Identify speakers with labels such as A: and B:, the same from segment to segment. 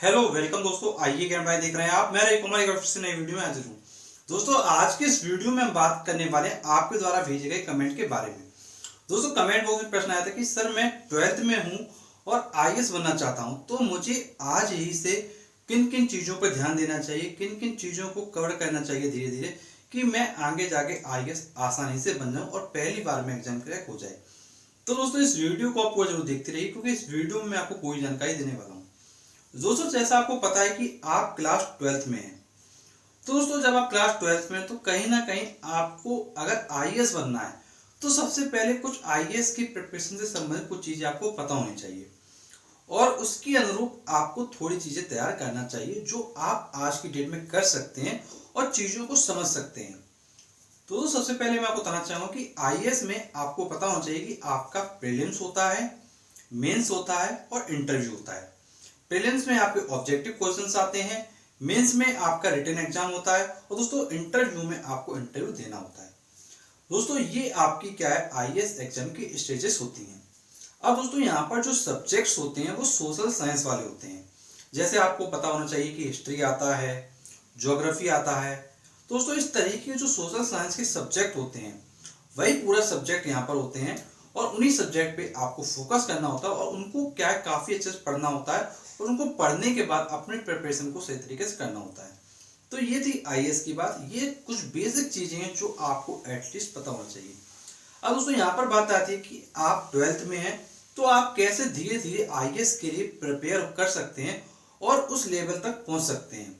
A: Hello welcome दोस्तों, आइए ज्ञान भाई देख रहे हैं आप। मैं रवि कुमार एक बार फिर से नई वीडियो में हाजिर हूँ। दोस्तों आज के इस वीडियो में हम बात करने वाले हैं आपके द्वारा भेजे गए कमेंट के बारे में। दोस्तों कमेंट बॉक्स में प्रश्न आया था कि सर मैं 12th में हूँ और आईएएस बनना चाहता हूँ, तो मुझे आज ही से किन किन चीज़ों पर ध्यान देना चाहिए, किन किन चीज़ों को कवर करना चाहिए धीरे धीरे कि मैं आगे जाके आईएएस आसानी से बन जाऊँ और पहली बार में एग्जाम क्रैक हो जाए। तो दोस्तों इस वीडियो को आपको जरूर देखते रहिए, क्योंकि इस वीडियो में मैं आपको पूरी जानकारी देने वाला हूँ। दोस्तों जैसा आपको पता है कि आप क्लास 12th में हैं, तो दोस्तों जब आप क्लास 12th में हैं तो कहीं ना कहीं आपको अगर आईएएस बनना है तो सबसे पहले कुछ आईएएस की प्रिपरेशन से संबंधित कुछ चीज़ें आपको पता होनी चाहिए और उसके अनुरूप आपको थोड़ी चीज़ें तैयार करना चाहिए जो आप आज की डेट में कर सकते हैं और चीज़ों को समझ सकते हैं। तो सबसे पहले मैं आपको बताना चाहूँगा कि आईएएस में आपको पता होना चाहिए कि आपका प्रीलिम्स होता है, मेंस होता है और इंटरव्यू होता है। प्रीलिम्स में आपके ऑब्जेक्टिव क्वेश्चंस आते हैं, मेंस में आपका रिटन एग्जाम होता है और दोस्तों इंटरव्यू में आपको इंटरव्यू देना होता है। दोस्तों ये आपकी क्या है, आईएएस एग्जाम की स्टेजेस होती हैं। अब दोस्तों यहाँ पर जो सब्जेक्ट्स होते हैं वो सोशल साइंस वाले होते हैं। जैसे आपको पता होना चाहिए कि हिस्ट्री आता है, ज्योग्राफी आता है। दोस्तों इस तरीके के जो सोशल साइंस के सब्जेक्ट होते हैं वही पूरा सब्जेक्ट यहाँ पर होते हैं और उन्हीं सब्जेक्ट पे आपको फोकस करना होता है और उनको क्या है, काफ़ी अच्छे से पढ़ना होता है और उनको पढ़ने के बाद अपने प्रिपरेशन को सही तरीके से करना होता है। तो ये थी आईएएस की बात। ये कुछ बेसिक चीज़ें हैं जो आपको एटलीस्ट पता होना चाहिए। अब दोस्तों यहाँ पर बात आती है कि आप 12th में हैं तो आप कैसे धीरे धीरे आईएएस के लिए प्रिपेयर कर सकते हैं और उस लेवल तक पहुँच सकते हैं।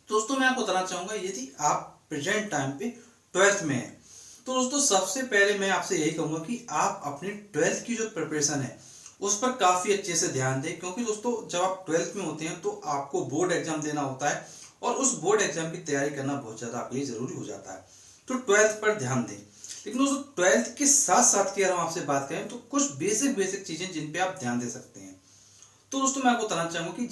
A: दोस्तों मैं आपको बताना चाहूँगा, यदि आप प्रेजेंट टाइम पे 12th में हैं तो दोस्तों सबसे पहले मैं आपसे यही कहूँगा कि आप अपनी 12th की जो प्रिपरेशन है उस पर काफ़ी अच्छे से ध्यान दें, क्योंकि दोस्तों जब आप 12th में होते हैं तो आपको बोर्ड एग्जाम देना होता है और उस बोर्ड एग्जाम की तैयारी करना बहुत ज़्यादा आपके लिए ज़रूरी हो जाता है। तो 12th पर ध्यान दें। लेकिन दोस्तों 12th के साथ साथ की अगर हम आपसे बात करें तो कुछ बेसिक चीज़ें जिन पे आप ध्यान दे सकते हैं। तो दोस्तों मैं आपको बताना चाहूँगा कि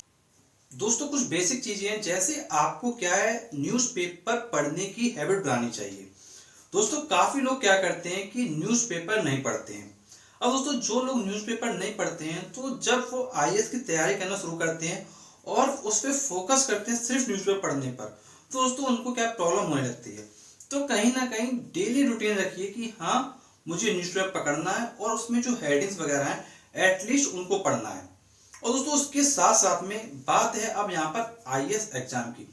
A: दोस्तों कुछ बेसिक चीज़ें हैं, जैसे आपको क्या है, न्यूज़पेपर पढ़ने की हैबिट बनानी चाहिए। दोस्तों काफ़ी लोग क्या करते हैं कि न्यूज़पेपर नहीं पढ़ते हैं। अब दोस्तों जो लोग न्यूज़पेपर नहीं पढ़ते हैं तो जब वो आईएएस की तैयारी करना शुरू करते हैं और उस पर फोकस करते हैं सिर्फ न्यूज़पेपर पढ़ने पर, तो दोस्तों उनको क्या प्रॉब्लम होने लगती है। तो कहीं ना कहीं डेली रूटीन रखिए कि हाँ मुझे न्यूज़पेपर पकड़ना है और उसमें जो हेडिंग्स वगैरह हैं एटलीस्ट उनको पढ़ना है। और दोस्तों उसके साथ साथ में बात है अब यहाँ पर आईएएस एग्जाम की,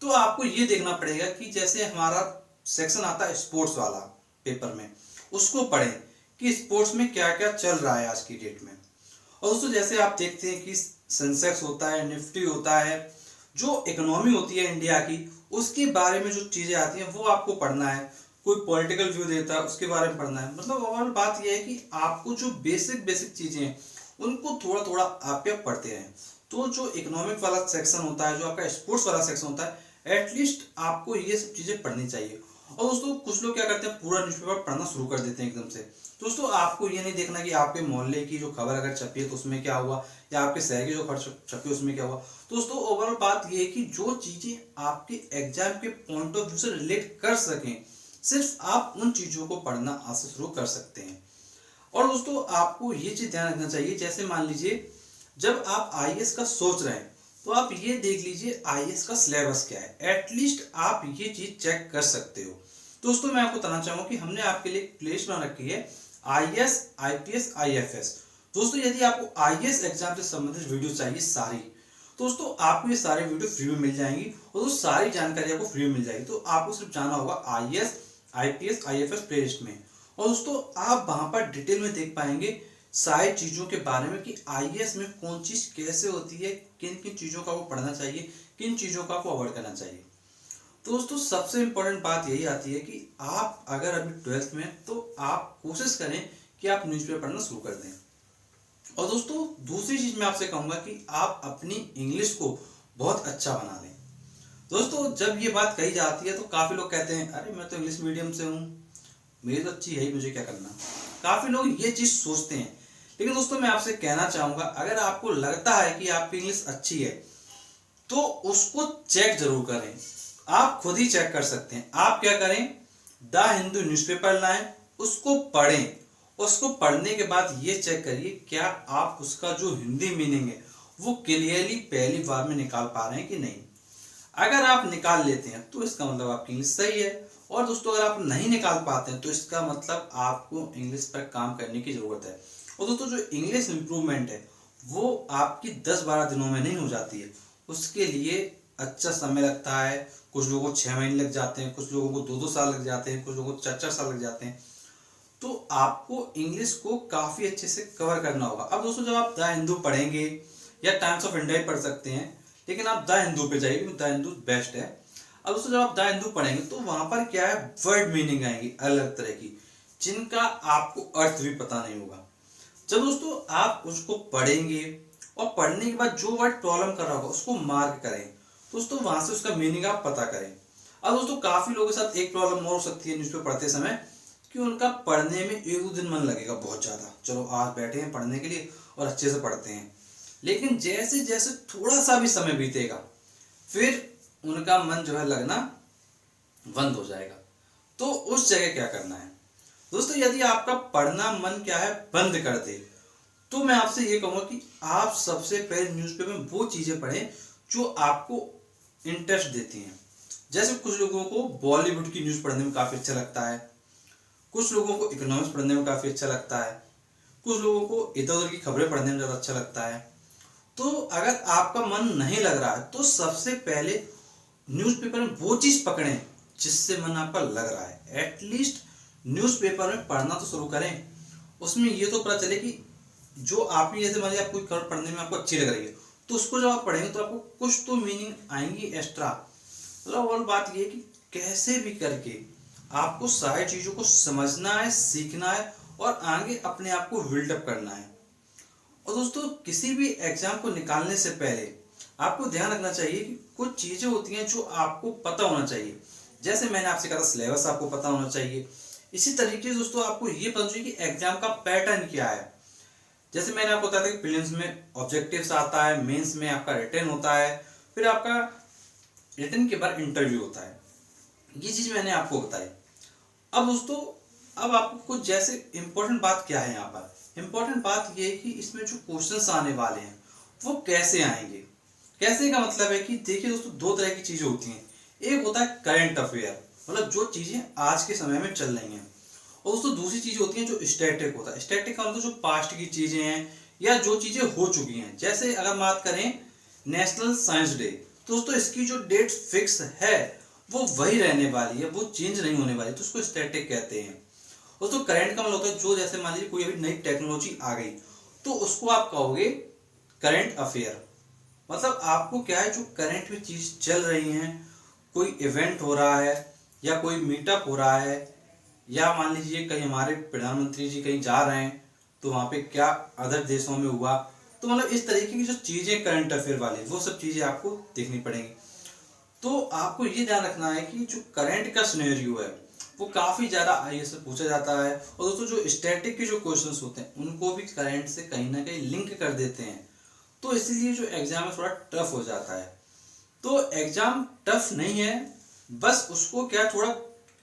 A: तो आपको ये देखना पड़ेगा कि जैसे हमारा सेक्शन आता है स्पोर्ट्स वाला पेपर में, उसको पढ़ें कि स्पोर्ट्स में क्या क्या चल रहा है आज की डेट में। और दोस्तों जैसे आप देखते हैं कि सेंसेक्स होता है, निफ्टी होता है, जो इकोनॉमी होती है इंडिया की उसके बारे में जो चीज़ें आती हैं वो आपको पढ़ना है। कोई पॉलिटिकल व्यू देता है उसके बारे में पढ़ना है। मतलब ओवरऑल बात यह है कि आपको जो बेसिक चीज़ें हैं उनको थोड़ा थोड़ा आप क्या पढ़ते रहें। तो जो इकोनॉमिक वाला सेक्शन होता है, जो आपका स्पोर्ट्स वाला सेक्शन होता है, एटलीस्ट आपको ये सब चीज़ें पढ़नी चाहिए। और दोस्तों कुछ लोग क्या करते हैं, पूरा न्यूज़पेपर पढ़ना शुरू कर देते हैं एकदम से। दोस्तों आपको ये नहीं देखना कि आपके मोहल्ले की जो खबर अगर छपी है तो उसमें क्या हुआ, या आपके शहर की जो खबर छपी है उसमें क्या हुआ। दोस्तों ओवरऑल बात ये है कि जो चीज़ें आपके एग्जाम के पॉइंट ऑफ व्यू से रिलेट कर सकें, सिर्फ आप उन चीज़ों को पढ़ना आज से शुरू कर सकते हैं। और दोस्तों आपको ये चीज़ ध्यान रखना चाहिए, जैसे मान लीजिए जब आप आईएएस का सोच रहे हैं तो आप ये देख लीजिए आईएएस का सिलेबस क्या है, एटलीस्ट आप ये चीज़ चेक कर सकते हो। दोस्तों मैं आपको बताना चाहूँगा कि हमने आपके लिए प्लेलिस्ट बना रखी है आईएएस, आईपीएस, आईएफएस। दोस्तों यदि आपको आईएएस एग्जाम से संबंधित वीडियो चाहिए सारी, दोस्तों आपको ये सारे वीडियो फ्री में मिल जाएंगी और वो सारी जानकारी आपको फ्री में मिल जाएगी। तो आपको सिर्फ जाना होगा आईएएस, आईपीएस, आईएफएस प्लेलिस्ट में और दोस्तों आप वहाँ पर डिटेल में देख पाएंगे सारी चीज़ों के बारे में कि आईएएस में कौन चीज़ कैसे होती है, किन किन चीज़ों का वो पढ़ना चाहिए, किन चीज़ों का आपको अवॉइड करना चाहिए। तो दोस्तों सबसे इम्पोर्टेंट बात यही आती है कि आप अगर अभी 12th में तो आप कोशिश करें कि आप न्यूज़पेपर पढ़ना शुरू कर दें। और दोस्तों दूसरी चीज़ मैं आपसे कहूँगा कि आप अपनी इंग्लिश को बहुत अच्छा बना लें। दोस्तों जब ये बात कही जाती है तो काफ़ी लोग कहते हैं अरे मैं तो इंग्लिश मीडियम से हूँ, मेरी तो अच्छी है ही, मुझे क्या करना। काफ़ी लोग ये चीज़ सोचते हैं। लेकिन दोस्तों मैं आपसे कहना चाहूँगा, अगर आपको लगता है कि आपकी इंग्लिश अच्छी है तो उसको चेक जरूर करें। आप खुद ही चेक कर सकते हैं। आप क्या करें, द हिंदू न्यूज़पेपर लाएं, उसको पढ़ें। उसको पढ़ने के बाद ये चेक करिए क्या आप उसका जो हिंदी मीनिंग है वो क्लियरली पहली बार में निकाल पा रहे हैं कि नहीं। अगर आप निकाल लेते हैं तो इसका मतलब आपकी इंग्लिश सही है, और दोस्तों अगर आप नहीं निकाल पाते हैं तो इसका मतलब आपको इंग्लिश पर काम करने की ज़रूरत है। और दोस्तों जो इंग्लिश इम्प्रूवमेंट है वो आपकी 10-12 दिनों में नहीं हो जाती है, उसके लिए अच्छा समय लगता है। कुछ लोगों को 6 महीने लग जाते हैं, कुछ लोगों को 2-2 साल लग जाते हैं, कुछ लोगों को 4-4 साल लग जाते हैं। तो आपको इंग्लिश को काफ़ी अच्छे से कवर करना होगा। अब दोस्तों जब आप द हिंदू पढ़ेंगे या टाइम्स ऑफ इंडिया ही पढ़ सकते हैं, लेकिन आप द हिंदू पे जाइए क्योंकि द हिंदू बेस्ट है। अब दोस्तों जब आप द हिंदू पढ़ेंगे तो वहां पर क्या है, वर्ड मीनिंग आएंगी अलग तरह की, जिनका आपको अर्थ भी पता नहीं होगा। जब दोस्तों आप उसको पढ़ेंगे और पढ़ने के बाद जो वर्ड प्रॉब्लम कर रहा होगा उसको मार्क करें, दोस्तों वहां से उसका मीनिंग आप पता करें। अब दोस्तों काफी लोगों के साथ एक प्रॉब्लम और हो सकती है न्यूज़पेपर पढ़ते समय, कि उनका पढ़ने में 1-2 दिन मन लगेगा बहुत ज्यादा, चलो आज बैठे हैं पढ़ने के लिए और अच्छे से पढ़ते हैं, लेकिन जैसे जैसे थोड़ा सा भी समय बीतेगा फिर उनका मन जो है लगना बंद हो जाएगा। तो उस जगह क्या करना है दोस्तों, यदि आपका पढ़ना मन क्या है बंद कर दे, तो मैं आपसे ये कहूंगा कि आप सबसे पहले न्यूज़पेपर में वो चीजें पढ़ें जो आपको इंटरेस्ट देती हैं। जैसे कुछ लोगों को बॉलीवुड की न्यूज़ पढ़ने में काफी अच्छा लगता है, कुछ लोगों को इकोनॉमिक्स पढ़ने में काफी अच्छा लगता है, कुछ लोगों को इधर उधर की खबरें पढ़ने में ज्यादा अच्छा लगता है। तो अगर आपका मन नहीं लग रहा है तो सबसे पहले न्यूज़पेपर में वो चीज पकड़ें जिससे मन आपका लग रहा है। एटलीस्ट न्यूज़पेपर में पढ़ना तो शुरू करें, उसमें ये तो पता चले कि जो आप ही, जैसे मान लीजिए आप कोई खबर पढ़ने में आपको अच्छी लग रही है तो उसको जब आप पढ़ेंगे तो आपको कुछ तो मीनिंग आएंगी एक्स्ट्रा। मतलब और बात ये कि कैसे भी करके आपको सारी चीजों को समझना है, सीखना है और आगे अपने आप को बिल्डअप करना है। और दोस्तों किसी भी एग्जाम को निकालने से पहले आपको ध्यान रखना चाहिए कि कुछ चीजें होती हैं जो आपको पता होना चाहिए। जैसे मैंने आपसे कहा था सिलेबस आपको पता होना चाहिए, इसी तरीके से दोस्तों आपको ये पता चाहिए कि एग्जाम का पैटर्न क्या है। जैसे मैंने आपको बताया था कि प्रीलिम्स में ऑब्जेक्टिव्स आता है, मेंस में आपका रिटन होता है, फिर आपका रिटन के बाद इंटरव्यू होता है, ये चीज मैंने आपको बताई। अब दोस्तों अब आपको कुछ जैसे इंपॉर्टेंट बात क्या है, यहाँ पर इंपॉर्टेंट बात ये है कि इसमें जो क्वेश्चंस आने वाले हैं वो कैसे आएंगे। कैसे का मतलब है कि देखिए दोस्तों दो तरह की चीजें होती हैं, एक होता है करंट अफेयर, मतलब जो चीजें आज के समय में चल रही हैं, और दोस्तों दूसरी चीज होती है जो स्टैटिक होता है। स्टैटिक का मतलब जो पास्ट की चीजें हैं या जो चीजें हो चुकी हैं। जैसे अगर बात करें नेशनल साइंस डे, तो दोस्तों इसकी जो डेट फिक्स है वो वही रहने वाली है, वो चेंज नहीं होने वाली, तो उसको स्टैटिक कहते हैं। दोस्तों करंट का मतलब होता है जो, जैसे मान लीजिए कोई अभी नई टेक्नोलॉजी आ गई तो उसको आप कहोगे करंट अफेयर। मतलब आपको क्या है, जो करंट में चीज चल रही हैं, कोई इवेंट हो रहा है या कोई मीटअप हो रहा है, या मान लीजिए कहीं हमारे प्रधानमंत्री जी कहीं जा रहे हैं तो वहां पे क्या अदर देशों में हुआ, तो मतलब इस तरीके की जो चीजें करंट अफेयर वाली वो सब चीजें आपको देखनी पड़ेंगी। तो आपको ये ध्यान रखना है कि जो करंट का सिनेरियो है वो काफी ज्यादा आईएएस से पूछा जाता है, और दोस्तों जो स्टैटिक के जो क्वेश्चंस होते हैं उनको भी करंट से कहीं ना कहीं लिंक कर देते हैं, तो इसलिए जो एग्जाम है थोड़ा टफ हो जाता है। तो एग्जाम टफ नहीं है, बस उसको क्या थोड़ा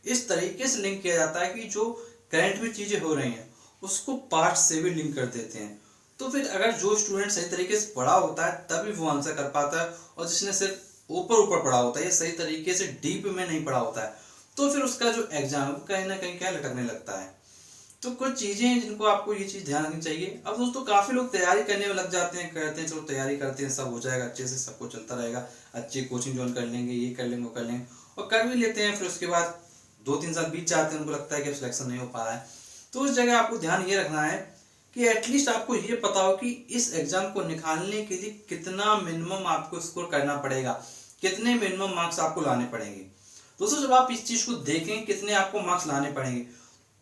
A: इस तरीके से लिंक किया जाता है कि जो करंट में चीजें हो रही हैं उसको पास्ट से भी लिंक कर देते हैं। तो फिर अगर जो स्टूडेंट सही तरीके से पढ़ा होता है तभी वो आंसर कर पाता है, और जिसने सिर्फ ऊपर ऊपर पढ़ा होता है या सही तरीके से डीप में नहीं पढ़ा होता है तो फिर उसका जो एग्जाम है कहीं ना कहीं क्या लटकने लगता है। तो कुछ चीजें हैं जिनको आपको ये चीज ध्यान रखनी चाहिए। अब दोस्तों काफी लोग तैयारी करने में लग जाते हैं, कहते हैं चलो तैयारी करते हैं सब हो जाएगा अच्छे से, सब कुछ चलता रहेगा, अच्छी कोचिंग ज्वाइन कर लेंगे, ये कर लेंगे वो कर लेंगे, और कर भी लेते हैं। फिर उसके बाद 2-3 साल बीत जाते हैं, उनको लगता है कि अब सिलेक्शन नहीं हो पा रहा है। तो उस जगह आपको ध्यान ये रखना है कि एटलीस्ट आपको ये पता हो कि इस एग्जाम को निकालने के लिए कितना मिनिमम आपको स्कोर करना पड़ेगा, कितने मिनिमम मार्क्स आपको लाने पड़ेंगे। दोस्तों जब आप इस चीज को देखें कितने आपको मार्क्स लाने पड़ेंगे,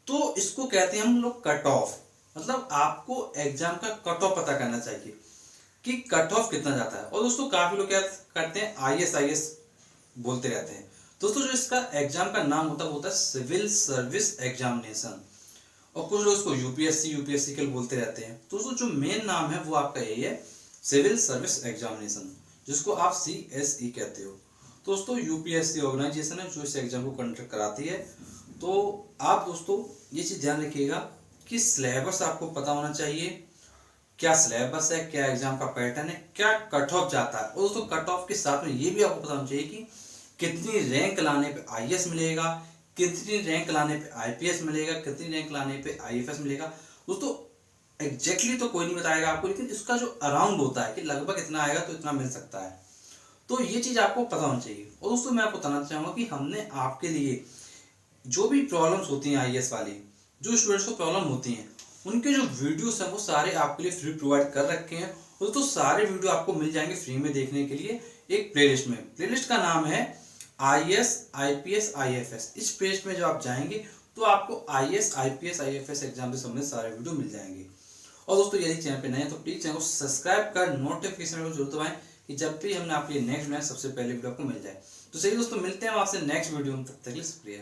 A: तो इसको कहते हैं हम लोग कट ऑफ। मतलब आपको एग्जाम का कट ऑफ पता करना चाहिए कि कट ऑफ कितना जाता है। और दोस्तों काफी लोग क्या करते हैं आईएएस बोलते रहते हैं। दोस्तों जो इसका एग्जाम का नाम होता है वो होता है सिविल सर्विस एग्जामिनेशन, और कुछ लोग इसको यूपीएससी के बोलते रहते हैं। दोस्तों जो मेन नाम है वो आपका यही है, सिविल सर्विस एग्जामिनेशन, जिसको आप सीएसई कहते हो। दोस्तों यूपीएससी ऑर्गेनाइजेशन है जो इस एग्जाम को कंडक्ट कराती है। तो आप दोस्तों ये चीज ध्यान रखिएगा कि सिलेबस आपको पता होना चाहिए, क्या सिलेबस है, क्या एग्जाम का पैटर्न है, क्या कट ऑफ जाता है। और दोस्तों कट ऑफ के साथ में ये भी आपको पता होना चाहिए कि कितनी रैंक लाने पे आईएएस मिलेगा, कितनी रैंक लाने पे आईपीएस मिलेगा, कितनी रैंक लाने पे आईएफएस मिलेगा। दोस्तों एग्जैक्टली तो कोई नहीं बताएगा आपको, लेकिन इसका जो अराउंड होता है कि लगभग इतना आएगा तो इतना मिल सकता है, तो ये चीज़ आपको पता होनी चाहिए। और दोस्तों मैं आपको बताना चाहूँगा कि हमने आपके लिए जो भी प्रॉब्लम्स होती हैं आईएएस वाली, जो स्टूडेंट्स को प्रॉब्लम होती हैं, उनके जो वीडियोस हैं वो सारे आपके लिए फ्री प्रोवाइड कर रखे हैं। और तो सारे वीडियो आपको मिल जाएंगे फ्री में देखने के लिए एक प्लेलिस्ट में। प्लेलिस्ट का नाम है आईएएस आईपीएस आईएफएस। इस पेज में जो आप जाएंगे तो आपको आईएएस आईपीएस आईएफएस एग्जाम से संबंधित सारे वीडियो मिल जाएंगे। और दोस्तों यदि चैनल पे नए हैं तो प्लीज चैनल को सब्सक्राइब कर नोटिफिकेशन को जरूर दबाएं कि जब भी हमने आपके लिए नेक्स्ट बनाए सबसे पहले वीडियो आपको मिल जाए। तो चलिए दोस्तों मिलते हैं आपसे नेक्स्ट वीडियो में, तब तक के लिए शुक्रिया।